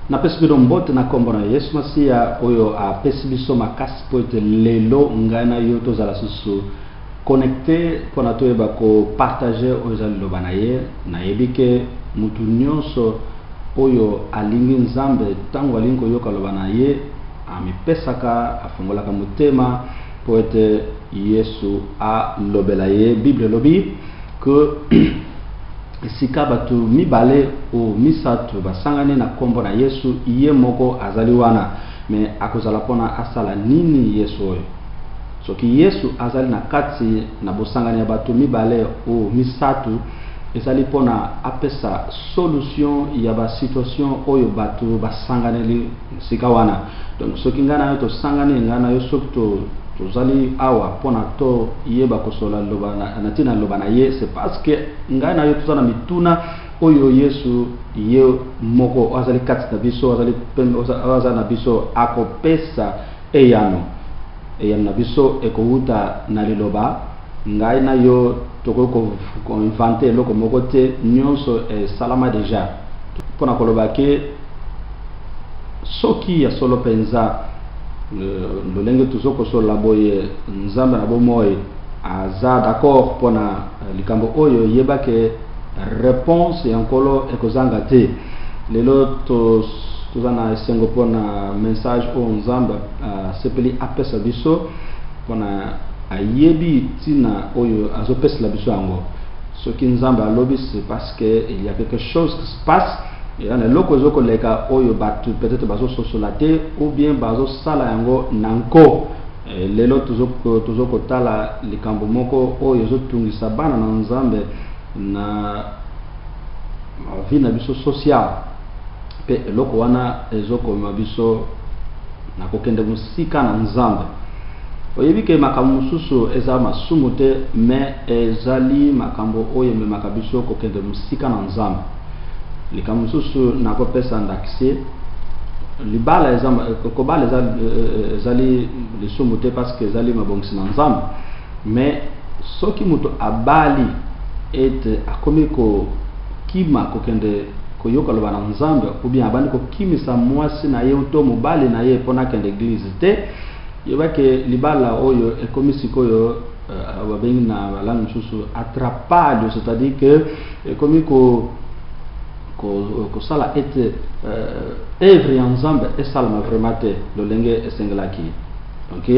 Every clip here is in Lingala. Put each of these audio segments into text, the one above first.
Na pesibido mbote na kombo na Yesu Masia oyo a pesibiso makasi po ete lelo ngana yo tozala susu connecté pona toyeba ko partager oyo ezali loba na ye nayebi ke mutu nyonso oyo alingi nzambe ntango alingi koyoka loba na ye amipesaka afungolaka motema po ete Yesu alobela ye. Bible lobi que esika bato mibale o misato basangani na kombo na Yesu iye moko azali wana me akozala pona asala nini Yesu oyo. Soki Yesu azali na kati na bosangani ya bato mibale o misato ezali pona apesa solution ya ba situation oyo bato basanganeli sika wana. Donc soki ngana yo to sangani ngana yo soki tozali awa pona to yeba kosola loba na tina loba na ye, c'est parce que ngana yo tozana mituna oyo Yesu ye moko azali kati na biso azali na biso akopesa eyano na biso ekouta na liloba ngai na yo toko ko inventer loko moko te nyonso salama deja pona koloba ke soki ya solo penza lolenge tuzoko sola boye nzambe na bomoye aza d'accord pona likambo oyo yeba ke réponse ya nkolo ekozanga te. Lelo tozana esengo pona message o nzambe sepeli apesa biso pona ayebi tina oyo azopesa la biso yango. Soki nzambe alobi c'est parce que il y a quelque chose qui se passe et on est loko zoko leka oyo batu peut-être bazo sosolate ou bien bazo sala yango nanko. Lelo tozoko tala likambo moko oyo zotungisa bana na nzambe na vie na biso social pe loko wana ezoko mabiso na kokende musika na nzambe. Oyebi ke makambo mususu eza masumu te me ezali makambo oyo me makabiso kokende musika na nzambe. Likambo mususu nakopesa ndakise libala eza kobala ezali lisumu te parce que ezali mabongisi na nzambe. Mais soki muto abali ete akomi ko kima kokende koyoka loba na nzambe ou bien abandi ko kimisa mwasi na ye to mobali na ye pona kende église te yeba ke libala oyo ekomi sikoyo babengi na balangue mususu attrapage, c'est-à-dire que ekomi ko sala ete œuvre ya nzambe esalama vraiment te lolenge esengelaki. Donc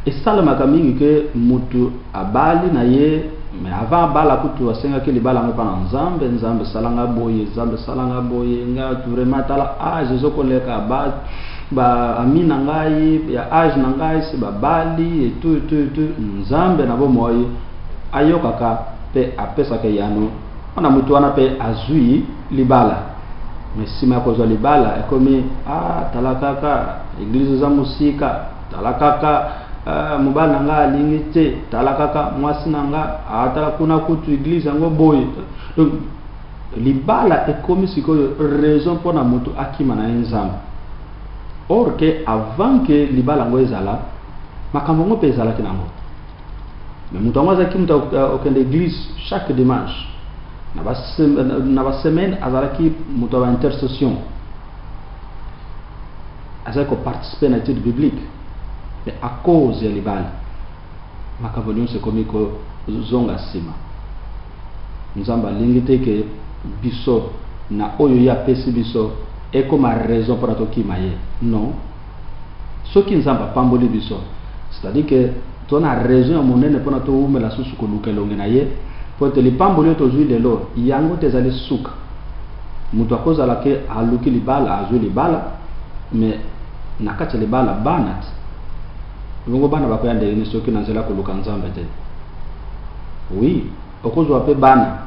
esalamaka mingi ke mutu abali na ye mais avant bala kutu asengaki libala ngo pana nzambe salanga boye nga vraiment tala age zokoleka ba amina ngai ya age na ngai si babali et tout nzambe na bomoyi ayokaka pe apesa ke yano ona mutu wana pe azui libala mais sima kozwa libala ekomi talakaka église za musika talakaka mobali nanga alingi te talakaka mwasi nanga atala kuna kutu église yango boye. Donc libala ekomi sikoyo raison pona mutu akima na nzambe. Or que avant que libala ngo ezala makambo ngo pe ezala kinango. Mais mutu ngo azaki mutu okende église chaque dimanche na ba semaine azalaki mutu ba intercession azako participer na étude biblique. Mais à cause ya libala makambo nyonso ekomi ko zonga sima. Nzamba alingi te ke biso na oyo ya pesi biso ekoma raison pour atokima ye. Non, soki nzamba pamboli biso c'est-à-dire que tona raison ya monene pona to umela susu ko lukelonge na ye po te lipamboli to zui lelo yango te zali suka mutu akozala ke aluki libala azui libala mais nakati libala banat bongo bana bakoyande ni soki na nzela ko luka nzambe te. Oui okozwa pe bana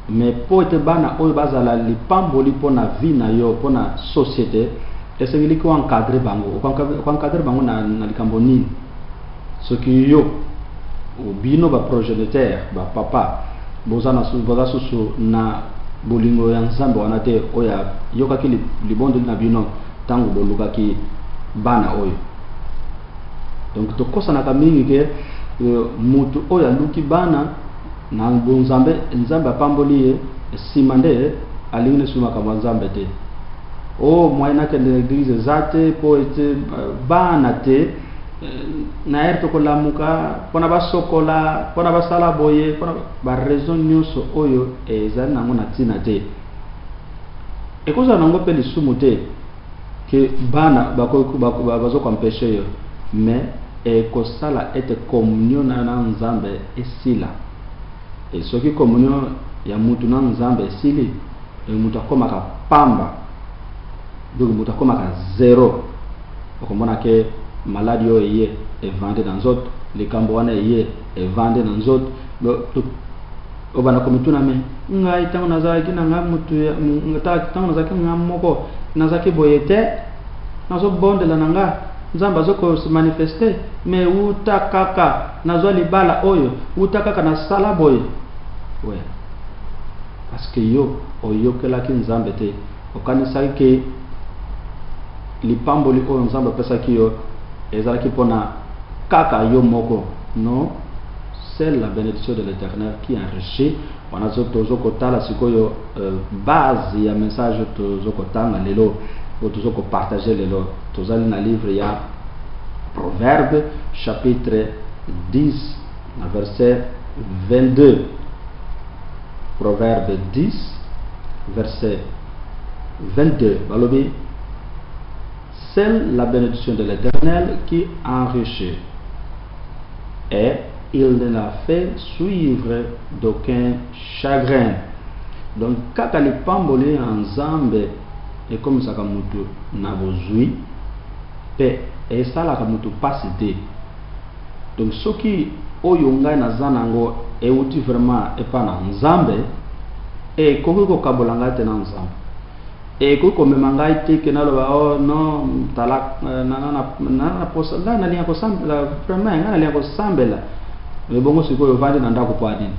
mais po ete bana oyo bazala lipamboli pona vie na yo pona société esengeli ko encadrer bango na likambo nini. Soki yo obino ba progéniteur ba papa bozana susu na bolingo ya nzambe wana te oya yokaki libondo na bino tango bolukaki bana oyo. Donc tokosanaka mingi ke mutu oyo aluki bana na nzambe apamboli ye simande alingi suma kama nzambe te. o moyena ke l'église zate po ete bana te na erto ko lamuka pona basokola pona basala boye pona ba raison nyonso oyo ezali nango na tina te ekozala nango mpe lisumu te ke bana bazokompeshe yo mais ekosala ete communion na nzambe esila e soki communion ya mutu na nzambe esili mutu akomaka pamba donc mutu akomaka zero okomona ke maladi oyo eye evande na nzoto likambo wana eye evande na nzoto obana komituna me ngai tango nazalaki na nga mutu tango nazalaki nga moko nazalaki boye te nazobondela na nga nzambe azoko manifeste me uta kaka nazwa libala oyo uta kaka na sala boye ouais parce que yo oyokelaki nzambe te okanisaki ke lipamboli oyo nzambe apesaki yo ezalaki mpona kaka yo moko. Non, c'est la bénédiction de l'Éternel qui enrichit. Wana tozokotala sikoyo base ya message tozokotanga lelo o tozokopartager lelo tozali na livre ya Proverbe chapitre 10 verset 22. Proverbe 10 verset 22 balobi, c'est la bénédiction de l'Éternel qui enrichit et il ne la fait suivre d'aucun chagrin. Donc kaka lipamboli nzambe ekomisa mutu na bozui pe esalaka mutu pasi te. Donc soki oyo ngai naza nango euti vraiment epa na nzambe ekoki kokabola ngai te na nzambe ekoki komema ngai te ke naloba oh non tala ngai nalinga kosambela vraiment ngai nalinga kosambela me bongo sikoyo ovandi na ndako po adini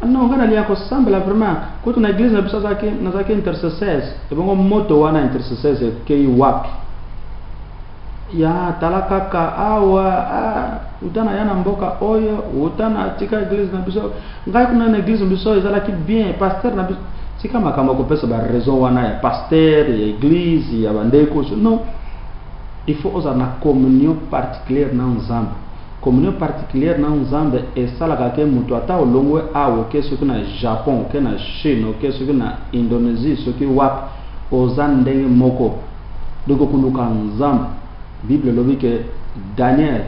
non ngai nalinga kosambela vraiment kutu na église na biso nazalaki intercesseurs ebongo moto wana intercesseurs ekei wapi ya tala kaka awa utana yana mboka oyo utana tika église na biso ngai kuna na église biso ezalaki bien pasteur na biso sika makambo kopesa ba raison wana ya pasteur ya église ya bandeko non il faut oza na communion particulière na nzambe. Communion particulière na nzambe esalaka ke mutu ata olongwe awo ke soki na Japon ke na Chine ke soki na Indonésie soki wapi oza ndenge moko doko kuluka nzambe. Bible lobi ke Daniel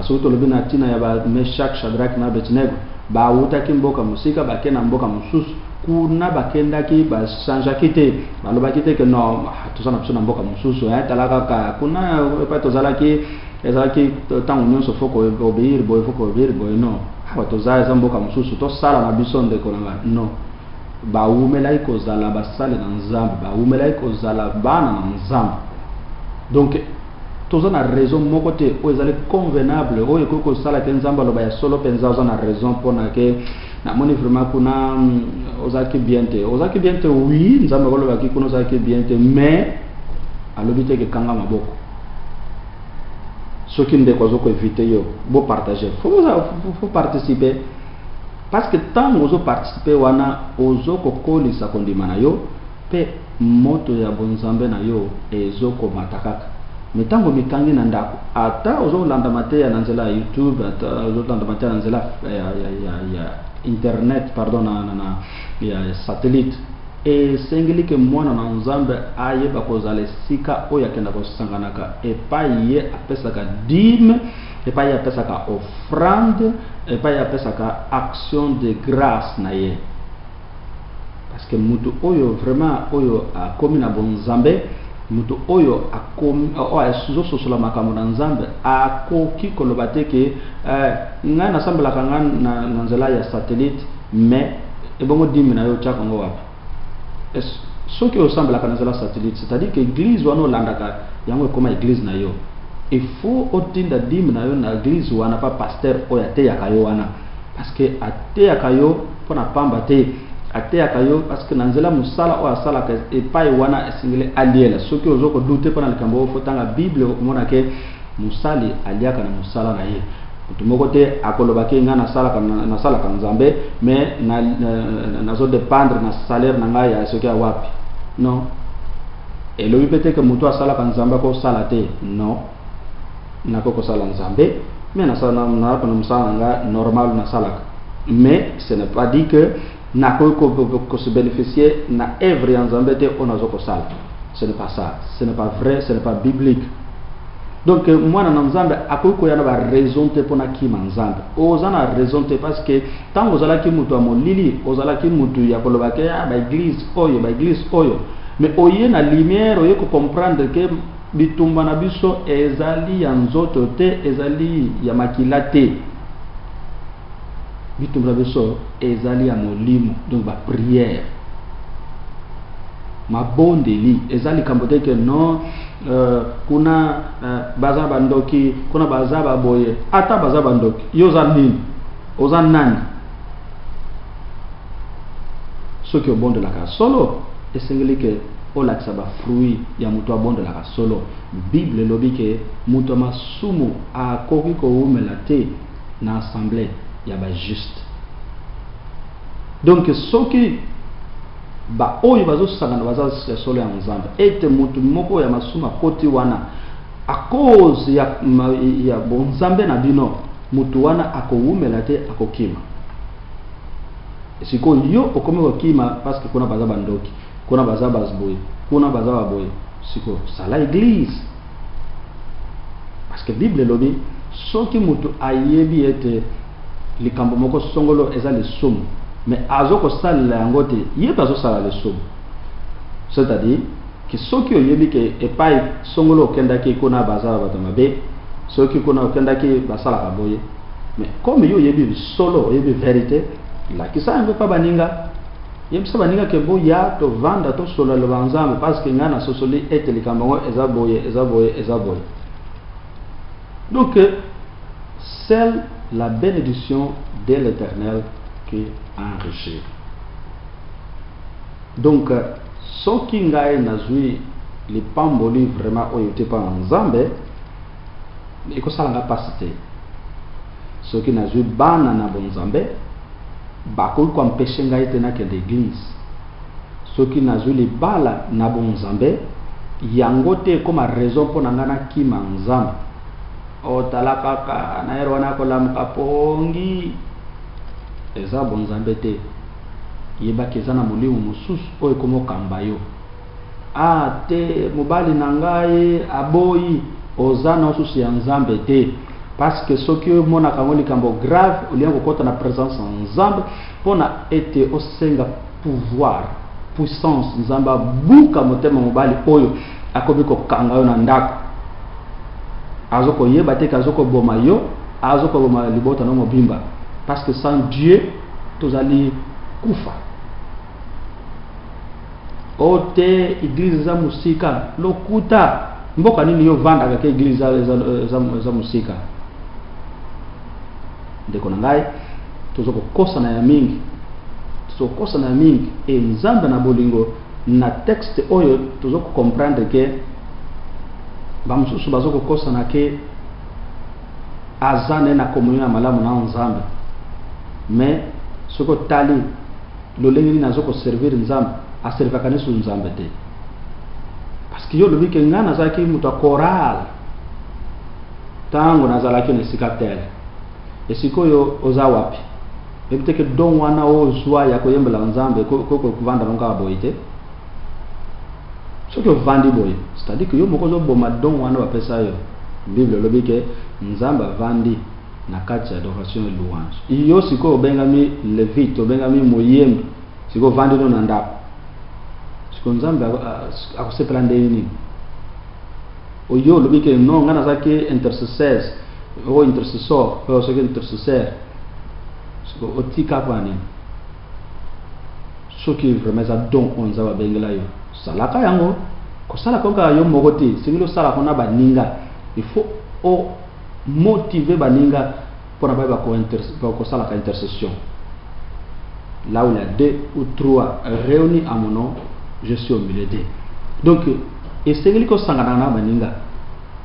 soki tolobi na tina ya ba Meshach Shadrach na Abednego ba utaki mboka musika bakena mboka mususu kuna bakendaki basanjaki te balobaki te ke non tozana biso na mboka mususu talaka ka kuna epa tozalaki ezalaki ntango nyonso foko obéir boye foko obéir boye non awa toza eza mboka mususu tosala na biso ndeko nanga non bawumelaki kozala basali na nzambe bawumelaki kozala bana na nzambe. Donc toza na raison moko te oyo ezali convenable oyo ekoki kosala ke nzambe aloba ya solo mpenza oza na raison mpona ke namoni vraiment kuna ozalaki bien te oui nzambe akolobaki kuna ozalaki bien te mais alobi te ke kanga maboko soki ndeko azokoevite yo bopartage faut participer parce que ntango ozoparticipe wana ozokokolisa kondima na yo mpe moto ya bonzambe na yo ezokomata kaka. Mais ntango mikangi na ndako ata ozolanda mateya na nzela ya YouTube ata ozolanda mateya na nzela ya internet pardon ya satellite esengeli ke mwana na nzambe ayeba kozala esika oyo akenda kosanganaka epai ye apesaka dîme epai ye apesaka offrande epai ye apesaka action de grâce na ye parce que mutu oyo vraiment oyo akomi na bonzambe mutu oyo akomi azososola makambo na nzambe akoki koloba te ke ngai nasambelaka ngai na nzela ya satellite mais ebongo dîme na yo otiaka ngo wapi soki osambelaka na nzela satellite c'est-à-dire que église wana olandaka yango ekoma église na yo il faut otinda dîme na yo na église wana pa pasteur oyo ateyaka yo wana parce que ateyaka yo mpona pamba te ateyaka yo parce que na nzela mosala oyo asalaka epai wana esengeli aliela soki ozokodute mpona likambo oyo fotanga bible omona ke mosali aliaka na mosala na ye mutu moko te akolobaki ngai nasalaka nzambe mais nazodépendre na salaire na ngai ya soki awapi Non. Et le peut-être que mutu asala ka nzambe ko sala te. Non. Na ko sala nzambe, mais na sala na ko msala normal na sala. Mais ce n'est pas dit que na ko se bénéficier na œuvre nzambe te on azoko sala. Ce n'est pas ça. Ce n'est pas vrai, ce n'est pas biblique. Donc moi na nzambe akoko yana ba raison te pona ki nzambe. Ozana raison te parce que tant ozala ki mutu amolili, ozala ki mutu ya koloba ke ba église oyo. Mais oye na lumière oye ko comprendre que bitumba na biso ezali ya nzoto te, ezali ya makila te. Bitumba na biso ezali ya molimo, donc ba prière. Ma bondeli ezali kambote que non kuna baza bandoki, kuna baza baboye, ata baza bandoki yoza nini oza nani soki obonde la solo esengeli ke olakisa ba fruit ya mutu abonde la solo. Bible lobi ke mutu masumu akoki ko umela te na assemblée ya ba juste. Donc soki ba oyo bazo sangana baza solo ya nzambe ete mutu moko ya masuma koti wana a cause ya bonzambe na bino mutu wana akowumela te akokima. Siko yo okomi kokima parce que kuna baza bandoki, kuna baza bazboy, kuna baza baboy, siko sala église. Parce que Bible lobi soki mutu ayebi ete likambo moko songolo eza le somme, mais azoko sala yango te ye bazo sala le somme. C'est-à-dire que soki oyebi ke epai songolo okendaki kuna baza batamabe, soki kuna okendaki basala kaboye, mais comme yo oyebi solo oyebi vérité la kisa yango pa baninga yebisa baninga ke boya to vanda to solo le banzambe parce que ngana sosoli ete likambo eza boye. Donc c'est la bénédiction de l'Éternel qui enrichit. Donc soki ngai nazui li pamboli vraiment oyo te pa nzambe eko sala nga pasite. Soki nazui bana na bonzambe bakoki ko empêcher ngai te na kende église. Soki nazui li bala na bonzambe yango te comme raison pour na ngana kima nzambe. O talaka na yero wana ko lamuka pongi eza bonzambe te. Yeba kezana molimo mususu oyo komo kamba yo. Te mobali na ngai aboyi ozana osusu ya nzambe te. Parce que ce qui mona kango likambo grave olien kokota na présence nzambe pona ete osenga pouvoir puissance nzamba buka motema mobali oyo akobi ko kanga yo na ndako azoko yeba te kazoko boma yo azoko boma libota no mobimba parce que sans Dieu tozali kufa. Ote église za musika lokuta mboka nini yo vanda ka église za musika ndeko ngai tozoko kosa na ya mingi e nzambe na bolingo na texte oyo tozoko comprendre ke bamususu bazoko kosa na ke azane na communion na malamu na nzambe mais soko tali lolenge ni nazoko servir nzambe aservaka nesu nzambe te parce que yo lobi ke ngana zaki mutu choral tango nazalaki na sikatel esikoyo oza wapi ebiteke don wana ozwa ya koyembela nzambe ko kuvanda nonga boyite soki ovandi boye c'est-à-dire que yo moko zoboma don wana bapesa yo. Bible lobi ke nzambe avandi na kati ya adoration et louange. Iyo sikoyo obengami levite obengami moyembi sikoyo vandi no na ndako sikoyo nzambe akosepela nde nini oyo lobi ke non ngana zaki intercesseur o intercessor o soki intercesseur siko otika kwani soki vraiment za don onza ba bengela yo salaka yango ko sala ko ka yo mogoti singilo sala ko na baninga il faut o motiver baninga pour ba ko sala ka intercession là où il y a 2 ou 3 réunis à mon nom je suis au milieu d'eux. Donc et singili ko sangana na baninga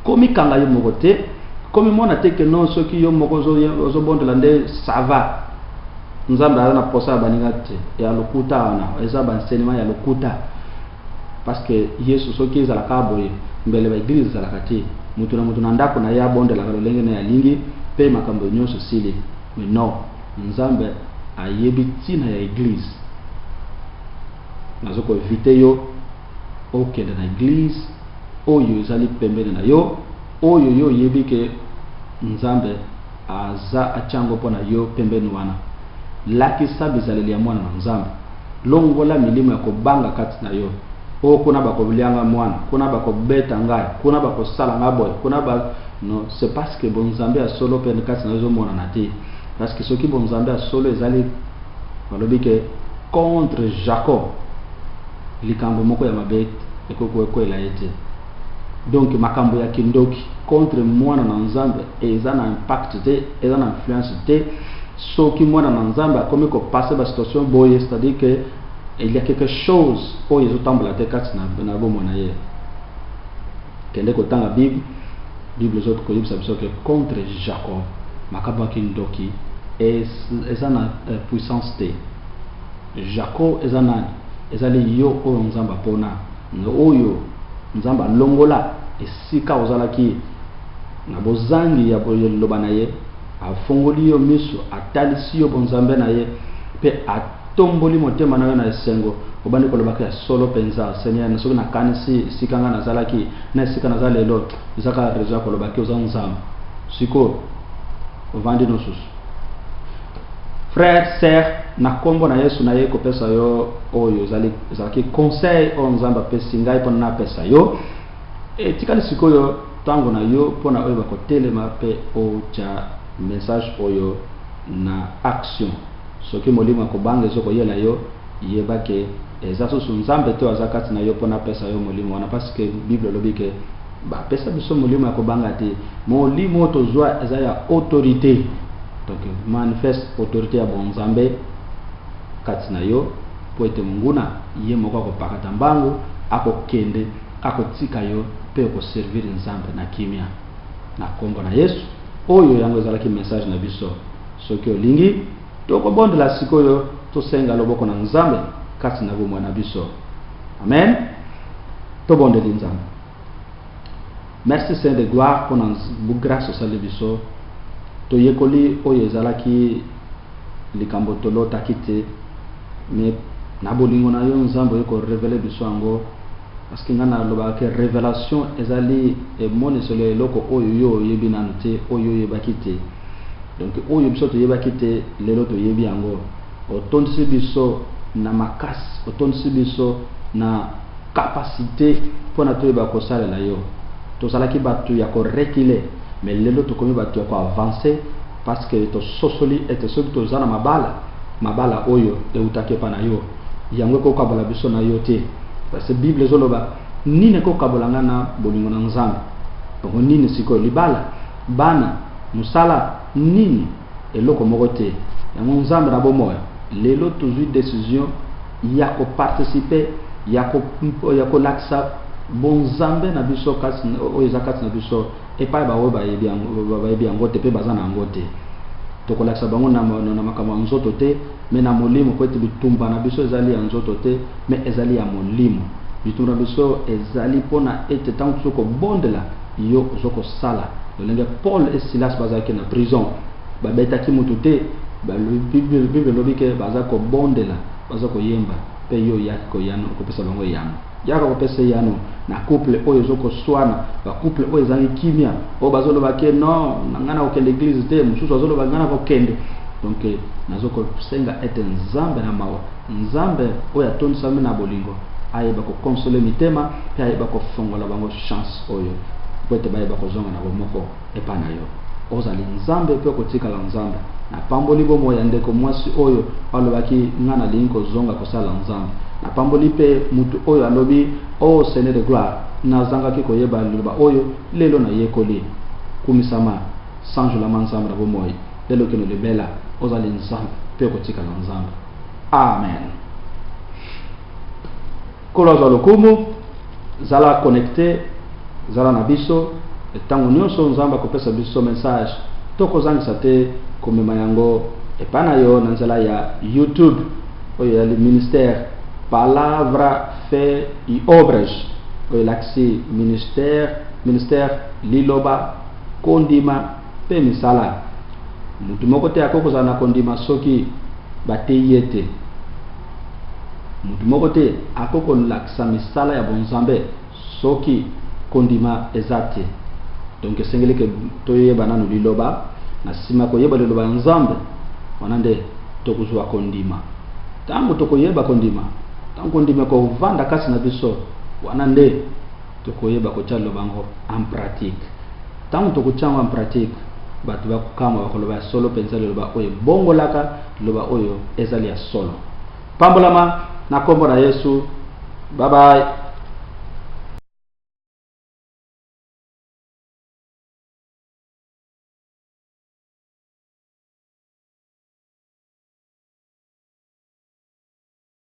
komi kanga yo mogote comme mona te que non ceux qui yo moko zo bondela nde ça va nzambe ana posa baninga te ya lokuta ana eza ba enseignement ya lokuta parce que yesu soki ezalaka boye mbele ba église ezalaka te mutu na ndako na ye abondelaka lolenge na ya lingi mpe makambo nyonso sili. Mais non, nzambe ayebi ntina ya église. Nazoko evite yo okende na église oyo ezali pembeni na yo, oyo yo oyebi ke nzambe aza achango mpona yo pembeni wana. Lakisa bizaleli ya mwana na nzambe, longola milimo ya kobanga kati na yo. O kuna bakobilianga mwana, kuna bakobeta ngai, kuna bakosala nga boy, kuna ba non, c'est parce que bon nzambe a solo pene kati na yo mona na te. Parce que soki bon nzambe a solo ezali balobi ke contre Jacob likambo moko ya mabe ekokwela ete. Donc makambo ya kindoki contre mwana na nzambe eza na impact te, eza na influence te. Soki mwana na nzambe akomi ko passer ba situation boye, c'est-à-dire que il y a quelque chose oyo ezotambola te kati na bomoi na ye. Kende kotanga Bible zote koyebisa biso ke contre Jacob makambo ya kindoki eza na puissance te. Jacob eza nani? Ezali yo oyo nzambe apona, oyo nzambe alongola esika ozalaki na bozangi ya loba na ye, afongoli yo miso, atalisi yo bonzambe na ye, pe atomboli motema na yo na esengo obandi kolobaka ya solo penza. Seigneur, nasoki nakanisi esika nga nazalaki na esika naza lelo ezaka rezo ya kolobaki oza nzambe siko ovandi nosusu. Frère, sœur, na kombo na Yesu na ye kopesa yo oyo ezalaki conseil oyo nzambe apesi ngai mpona napesa yo. Etikali sikoyo ntango na yo mpona oyo bakotelema mpe otya message oyo na action. Soki molimo akobanga ezokoyela yo, yebake eza susu nzambe te aza kati na yo mpona apesa yo molimo wana, parce que Bible elobi ke bapesa biso molimo ya kobanga te. Molimo oyo tozwa eza ya autorité. Donc manifeste autorité ya bonzambe kati na yo po ete monguna ye moko akopakata mbangu, akokende, akotika yo mpe okoservir nzambe na kimia na kombo na Yesu. Oyo yango ezalaki message na biso. Soki olingi tokobondela sikoyo tosenga loboko na nzambe kati na bomoi na biso. Amen. Tobondeli nzambe. Merci Saint de gloire pour nous grâce osali biso. Toyekoli oyo ezalaki likambo tolotaki te, mais na bolingo na yo nzambe oyeko révéler biso yango, parce que nga nalobaka ke révélation ezali emoniselo eloko oyo yo oyebi nanu te, oyo oyebaki te. Donc oyo biso toyebaki te lelo toyebi yango. Otondisi biso na makasi, otondisi biso na capacité mpona toyeba kosalela yo. Tozalaki bato ya korekile, mais lelo tokomi bato ya koavancer, parce que tososoli ete soki toza na mabala oyo eutaki epa na yo, yango ekokabola biso na yo te. Parce que Bible ezoloba nini ekokabola nga na bolingo na nzambe. Donc nini sikoyo libala, bana, musala, nini eloko moko te. Yango nzambe na bomoi lelo tozwi décision ya koparticiper, ya kolakisa bonzambe na biso kati oyo eza kati na biso epai baoyo bayebi yango te mpe baza na yango te. Tokolakisa bango na makambo ya nzoto te, me na molimo po ete bitumba na biso ezali ya nzoto te, me ezali ya molimo. Bitumba na biso ezali mpona ete ntango tozokobondela yo ozokosala lolenge Paul et Silas bazalaki na prison, babetaki mutu te. Bible elobi ke baza kobondela, baza koyemba, mpe yo yaki koyano kopesa bango yano. Yaka kopesa yano na couple oyo ezokoswana, ba couple oyo ezali kimia, oyo bazoloba ke non nanga na kokende église te, mosusu azoloba nga na kokende. Donc nazokosenga ete nzambe na mawa, nzambe oyo atondisami na bolingo ayeba kokonsole mitema, mpe ayeba kofongola bango chance oyo po ete bayeba kozonga na bomoko epa na yo. Ozali nzambe mpe kotikala nzambe. Na pamboli bomoi ya ndeko mwasi oyo alobaki nga nalingi kozonga kosala nzambe. Na pamboli mpe mutu oyo alobi o Seigneur de gloire nazangaki koyeba liloba oyo lelo na yekoli kumisama sanjolama nzambe na bomoi lelo keno libela ozali nzambe mpe kotikala nzambe. Amen. Koloza lokumu zala connecté, zala na biso etango nyonso nzambe akopesa biso message tokozangisa te komema yango epa na yo na nzela ya YouTube oyo ya ministère palavra, fé e obras. O laxi ministère liloba kondima pe misala. Mutu moko te akoko za na kondima soki bate yete. Mutu moko te akoko laksa misala ya bonzambe soki kondima ezate. Donc sengeli ke toyeba nanu liloba na sima ko yeba liloba nzambe wanande tokuzwa kondima. Tangu tokoyeba kondima, tangu kondima ko vanda kasi na biso wanande tokoyeba ko tshalo bango en pratique. Tangu tokuchanga en pratique batu bakukama bakoloba solo pensa liloba oyo bongo laka liloba oyo ezali ya solo. Pambolama na kombo na Yesu. Bye bye.